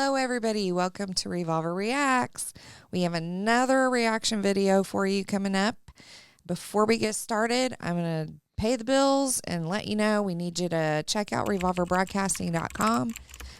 Hello, everybody. Welcome to Revolver Reacts. We have another reaction video for you coming up. Before we get started, I'm going to pay the bills and let you know we need you to check out revolverbroadcasting.com.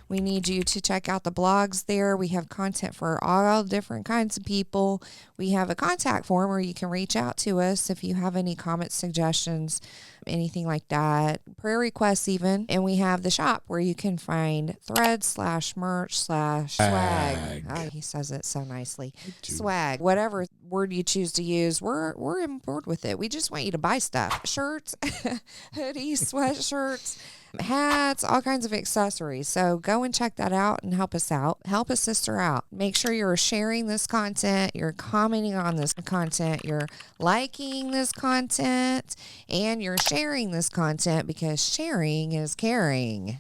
We need you to check out the blogs there. We have content for all different kinds of people. We have a contact form where you can reach out to us if you have any comments, suggestions, anything like that, prayer requests even. And we have the shop where you can find threads/merch/swag. Oh, he says it so nicely. Swag, whatever word you choose to use, we're on board with it. We just want you to buy stuff. Shirts, hoodies, sweatshirts, hats, all kinds of accessories. So go and check that out and help us out. Help a sister out. Make sure you're sharing this content, you're commenting on this content, you're liking this content, and you're sharing this content because sharing is caring.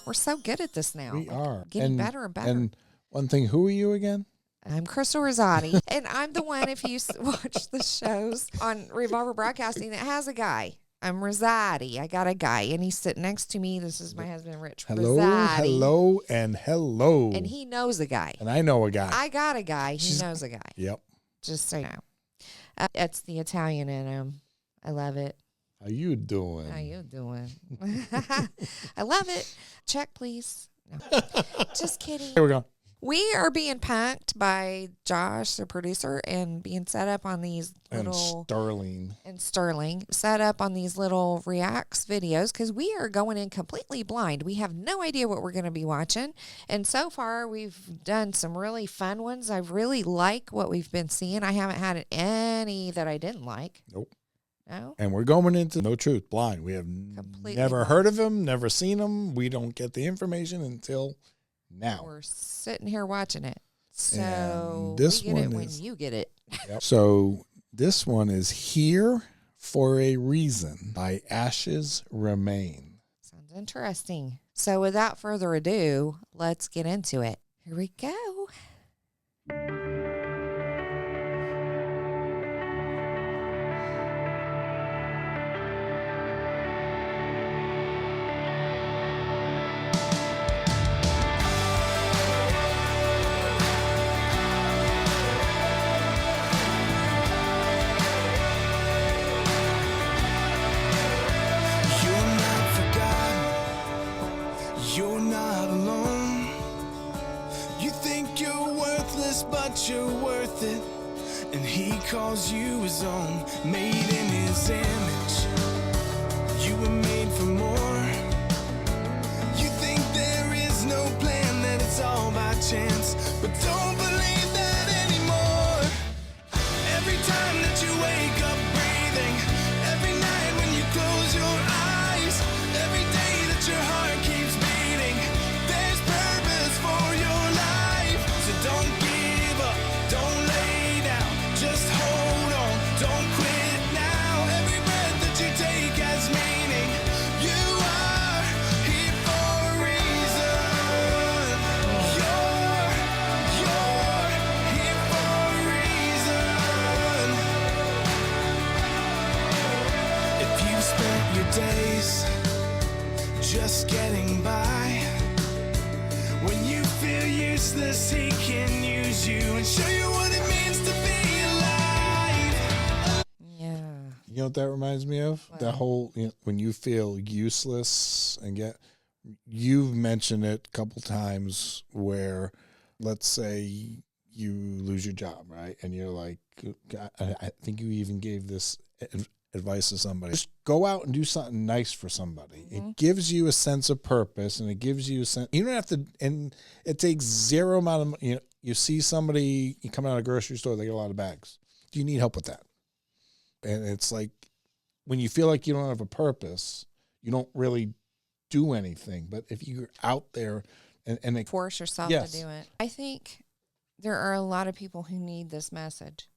We're so good at this now. We are. Getting better and better. And one thing, who are you again? I'm Crystal Risotti, and I'm the one, if you watch the shows on Revolver Broadcasting, that has a guy. I'm Risotti. I got a guy, and he's sitting next to me. This is my husband, Rich Hello, Risotti. hello, and hello. And he knows a guy. And I know a guy. I got a guy. He knows a guy. Yep. Just so you know. It's the Italian in him. I love it. How you doing? How you doing? I love it. Check, please. No. Just kidding. Here we go. We are being punked by Josh, the producer, and being set up on these little... Sterling set up on these little reacts videos because we are going in completely blind. We have no idea what we're going to be watching. And so far, we've done some really fun ones. I really like what we've been seeing. I haven't had any that I didn't like. Nope. No? And we're going into No Truth, blind. We have never heard of him, never seen him. We don't get the information until... now we're sitting here watching it, so and this we get one it when is, you get it. Yep. So this one is Here for a Reason by Ashes Remain. Sounds interesting. So without further ado, let's get into it. Here we go. But you're worth it, and he calls you his own, made in his image. You were made for more. You think there is no plan, that it's all by chance, but don't believe that anymore. Every time that you wake up breathing, every night when you close your eyes, every day that your heart keeps beating, there's purpose for your life. So don't don't lay down, just hold on, don't quit now. Every breath that you take has meaning. You are here for a reason. You're here for a reason. If you've spent your days just getting by, when you feel useless, he can use you and show you what it means to be alive. Yeah. You know what that reminds me of? What? That whole, when you feel useless and you've mentioned it a couple times where, let's say you lose your job, right? And you're like, I think you even gave this advice to somebody. Just go out and do something nice for somebody. Mm-hmm. It gives you a sense of purpose, and it gives you a sense. You don't have to, and it takes zero amount of, you see somebody, you come out of a grocery store, they get a lot of bags. Do you need help with that? And it's like, when you feel like you don't have a purpose, you don't really do anything. But if you're out there and force yourself to do it. I think there are a lot of people who need this message.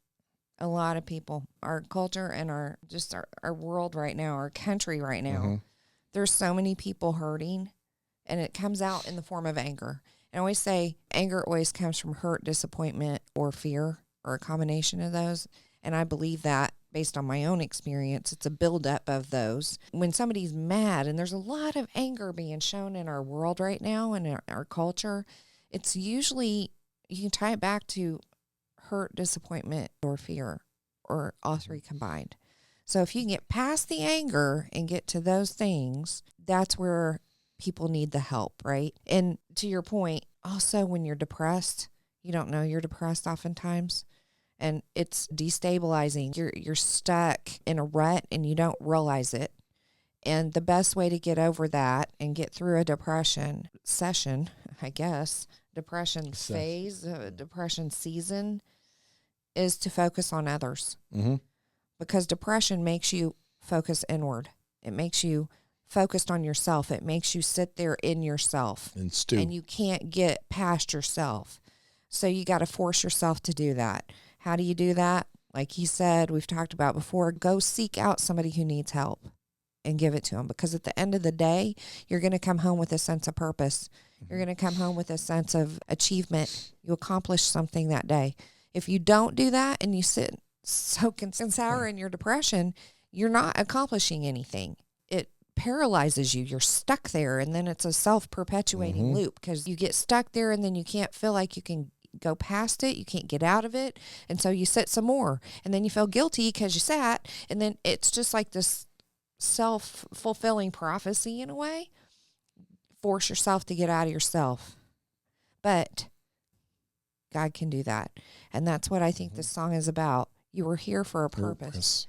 A lot of people, our culture and our world right now, our country right now, mm-hmm. There's so many people hurting, and it comes out in the form of anger. And I always say anger always comes from hurt, disappointment, or fear, or a combination of those. And I believe that based on my own experience, it's a buildup of those. When somebody's mad, and there's a lot of anger being shown in our world right now and in our culture, it's usually, you can tie it back to hurt, disappointment, or fear, or all three combined. So if you can get past the anger and get to those things, that's where people need the help, right? And to your point, also when you're depressed, you don't know you're depressed oftentimes, and it's destabilizing. You're stuck in a rut and you don't realize it. And the best way to get over that and get through a depression session, I guess, depression phase, depression season, is to focus on others. Mm-hmm. Because depression makes you focus inward. It makes you focused on yourself. It makes you sit there in yourself. And stew. And you can't get past yourself. So you got to force yourself to do that. How do you do that? Like he said, we've talked about before, go seek out somebody who needs help and give it to them. Because at the end of the day, you're going to come home with a sense of purpose. You're going to come home with a sense of achievement. You accomplished something that day. If you don't do that and you sit soak and sour in your depression, you're not accomplishing anything. It paralyzes you. You're stuck there, and then it's a self-perpetuating loop because you get stuck there and then you can't feel like you can go past it. You can't get out of it. And so you sit some more, and then you feel guilty because you sat, and then it's just like this self-fulfilling prophecy in a way. Force yourself to get out of yourself. But God can do that. And that's what I think this song is about. You were here for a purpose.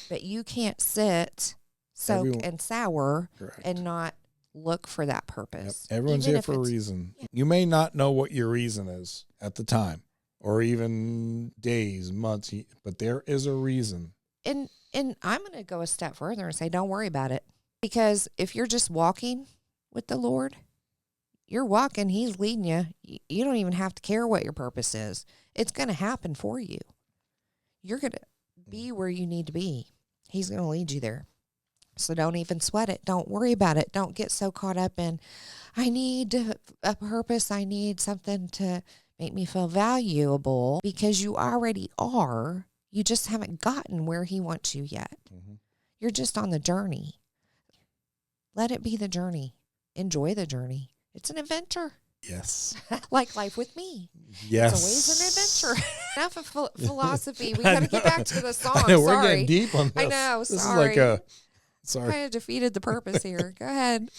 But you can't sit, soak, and sour and not look for that purpose. Yep. Everyone's here for a reason. Yeah. You may not know what your reason is at the time, or even days, months, but there is a reason. And I'm going to go a step further and say, don't worry about it. Because if you're just walking with the Lord, you're walking, he's leading you. You don't even have to care what your purpose is. It's going to happen for you. You're going to be where you need to be. He's going to lead you there. So don't even sweat it. Don't worry about it. Don't get so caught up in, I need a purpose. I need something to make me feel valuable, because you already are. You just haven't gotten where he wants you yet. Mm-hmm. You're just on the journey. Let it be the journey. Enjoy the journey. It's an adventure. Yes. Like life with me. Yes. It's always an adventure. Enough of philosophy. We got to get back to the song. I know, we're getting deep on this. I know. This sorry. is like sorry. Kind of defeated the purpose here. Go ahead.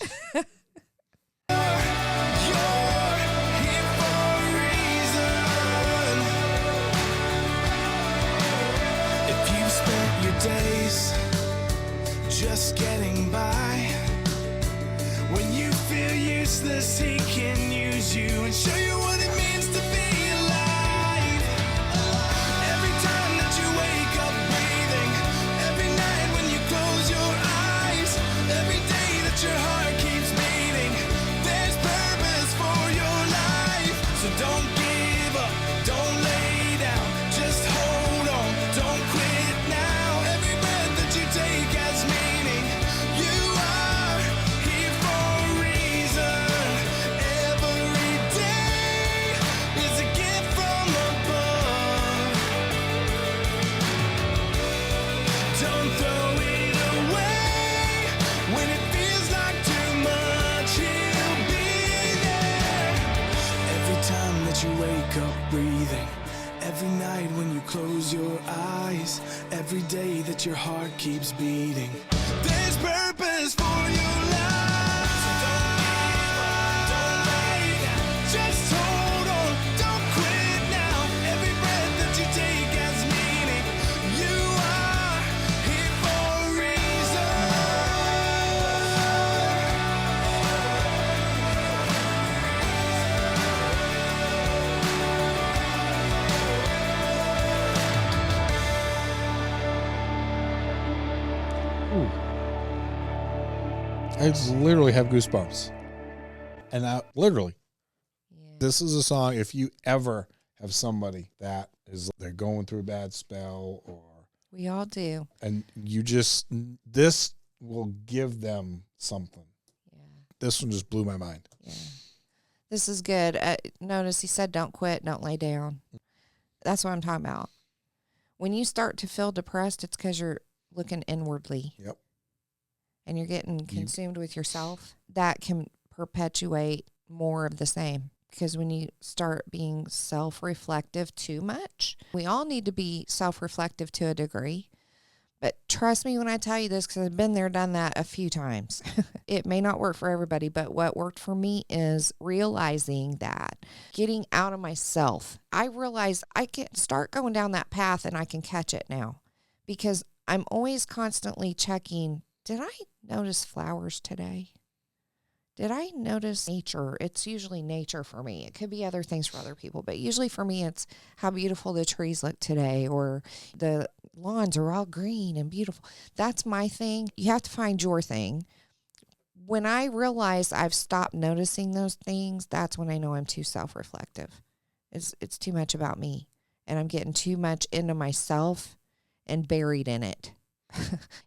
If you spent your days just getting by, when you feel useless, he can use you and show you what it means to be alive. Every time that you wake up breathing, every night when you close your eyes, every day that your heart keeps beating, there's purpose for your life. So don't give up, don't lay down, just hold on, don't quit now. Every breath that you take has meaning. You are here for a reason. Every day is a gift from above. Don't throw it away when it feels like too much. He'll be there every time that you wake up breathing, every night when you close your eyes, every day that your heart keeps beating. There's purpose for your life. So don't give up, don't lay down, just hold on, don't quit now. Every breath that you take has meaning. You are here for a reason. I just literally have goosebumps. And this is a song, if you ever have somebody that they're going through a bad spell, or We all do. and you just, this will give them something. Yeah. This one just blew my mind. Yeah. This is good. Notice he said, don't quit, don't lay down. That's what I'm talking about. When you start to feel depressed, it's because you're looking inwardly. Yep. And you're getting consumed with yourself. That can perpetuate more of the same. Because when you start being self-reflective too much, we all need to be self-reflective to a degree. But trust me when I tell you this, because I've been there, done that a few times. It may not work for everybody, but what worked for me is realizing that, getting out of myself. I realize I can start going down that path and I can catch it now because I'm always constantly checking, did I notice flowers today? Did I notice nature? It's usually nature for me. It could be other things for other people, but usually for me, it's how beautiful the trees look today or the lawns are all green and beautiful. That's my thing. You have to find your thing. When I realize I've stopped noticing those things, that's when I know I'm too self-reflective. It's too much about me, and I'm getting too much into myself and buried in it.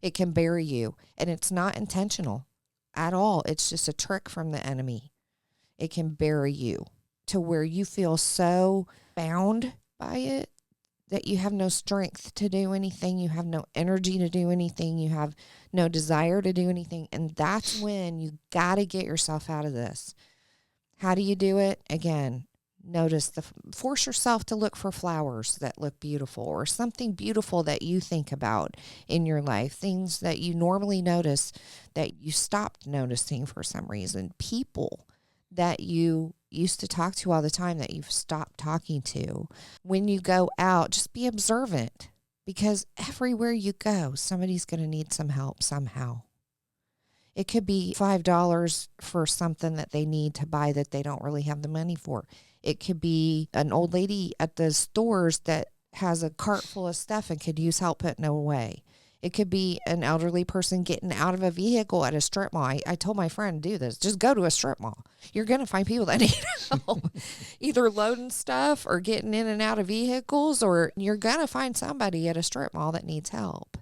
It can bury you, and it's not intentional at all. It's just a trick from the enemy. It can bury you to where you feel so bound by it that you have no strength to do anything. You have no energy to do anything. You have no desire to do anything. And that's when you got to get yourself out of this. How do you do it? Again, force yourself to look for flowers that look beautiful or something beautiful that you think about in your life, things that you normally notice that you stopped noticing for some reason, people that you used to talk to all the time that you've stopped talking to. When you go out, just be observant because everywhere you go, somebody's going to need some help somehow. It could be $5 for something that they need to buy that they don't really have the money for. It could be an old lady at the stores that has a cart full of stuff and could use help putting it away. It could be an elderly person getting out of a vehicle at a strip mall. I told my friend to do this. Just go to a strip mall. You're going to find people that need help. Either loading stuff or getting in and out of vehicles, or you're going to find somebody at a strip mall that needs help.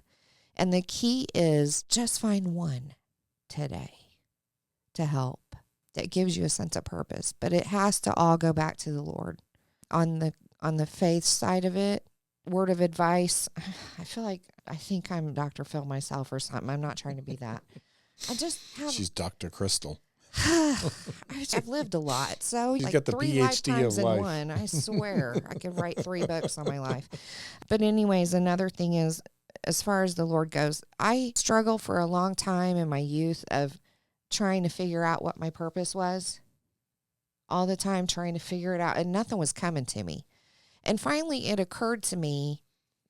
And the key is just find one today to help that gives you a sense of purpose. But it has to all go back to the Lord. On the faith side of it, word of advice, I think I'm Dr. Phil myself or something. I'm not trying to be that. She's Dr. Crystal. I've lived a lot. So She's like got the 3 PhD lifetimes of in life. one. I swear I could write 3 books on my life. But anyways, another thing is, as far as the Lord goes, I struggled for a long time in my youth of trying to figure out what my purpose was. All the time trying to figure it out, and nothing was coming to me. And finally it occurred to me,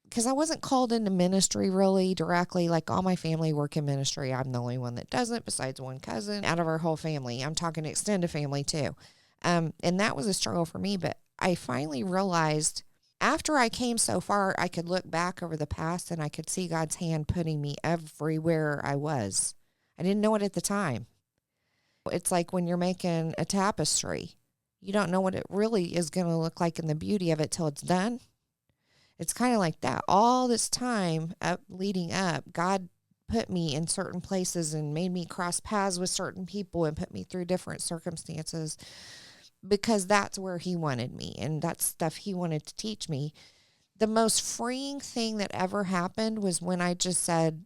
because I wasn't called into ministry really directly, like all my family work in ministry. I'm the only one that doesn't, besides one cousin out of our whole family. I'm talking extended family too. And that was a struggle for me, but I finally realized after I came so far, I could look back over the past and I could see God's hand putting me everywhere I was. I didn't know it at the time. It's like when you're making a tapestry. You don't know what it really is going to look like in the beauty of it till it's done. It's kind of like that. All this time leading up, God put me in certain places and made me cross paths with certain people and put me through different circumstances because that's where he wanted me and that's stuff he wanted to teach me. The most freeing thing that ever happened was when I just said,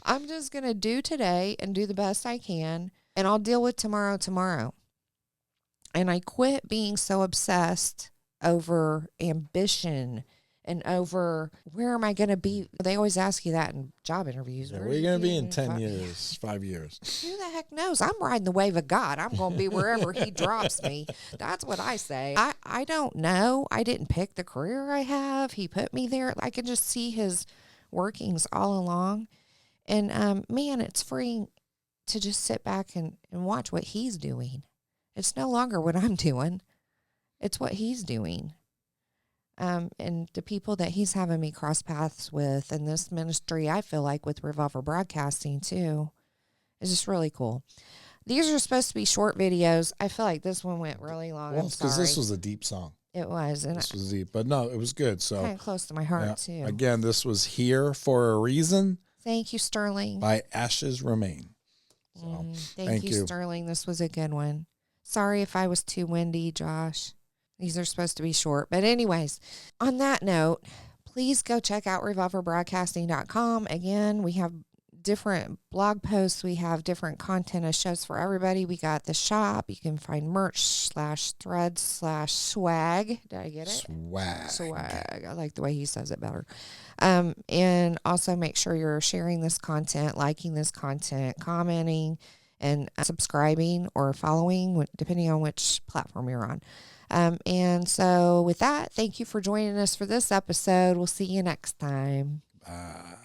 I'm just going to do today and do the best I can, and I'll deal with tomorrow. And I quit being so obsessed over ambition and over where am I going to be. They always ask you that in job interviews. Yeah, Where where are you going to be in 10 5 years, 5 years? Who the heck knows? I'm riding the wave of God. I'm going to be wherever he drops me. That's what I say. I don't know. I didn't pick the career I have. He put me there. I can just see his workings all along. And man, it's freeing to just sit back and watch what he's doing. It's no longer what I'm doing. It's what he's doing. And the people that he's having me cross paths with in this ministry, I feel like with Revolver Broadcasting too, is just really cool. These are supposed to be short videos. I feel like this one went really long. Well, I'm sorry. because this was a deep song. It was. And This was deep. But no, it was good. So kind of close to my heart too. Again, this was Here for a Reason Thank you, Sterling. by Ashes Remain. So Thank you, Sterling. This was a good one. Sorry if I was too windy, Josh. These are supposed to be short. But anyways, on that note, please go check out revolverbroadcasting.com. Again, we have different blog posts. We have different content of shows for everybody. We got the shop. You can find merch /threads/swag. Did I get it? Swag. I like the way he says it better. And also make sure you're sharing this content, liking this content, commenting, and subscribing or following, depending on which platform you're on. And so with that, thank you for joining us for this episode. We'll see you next time. Bye.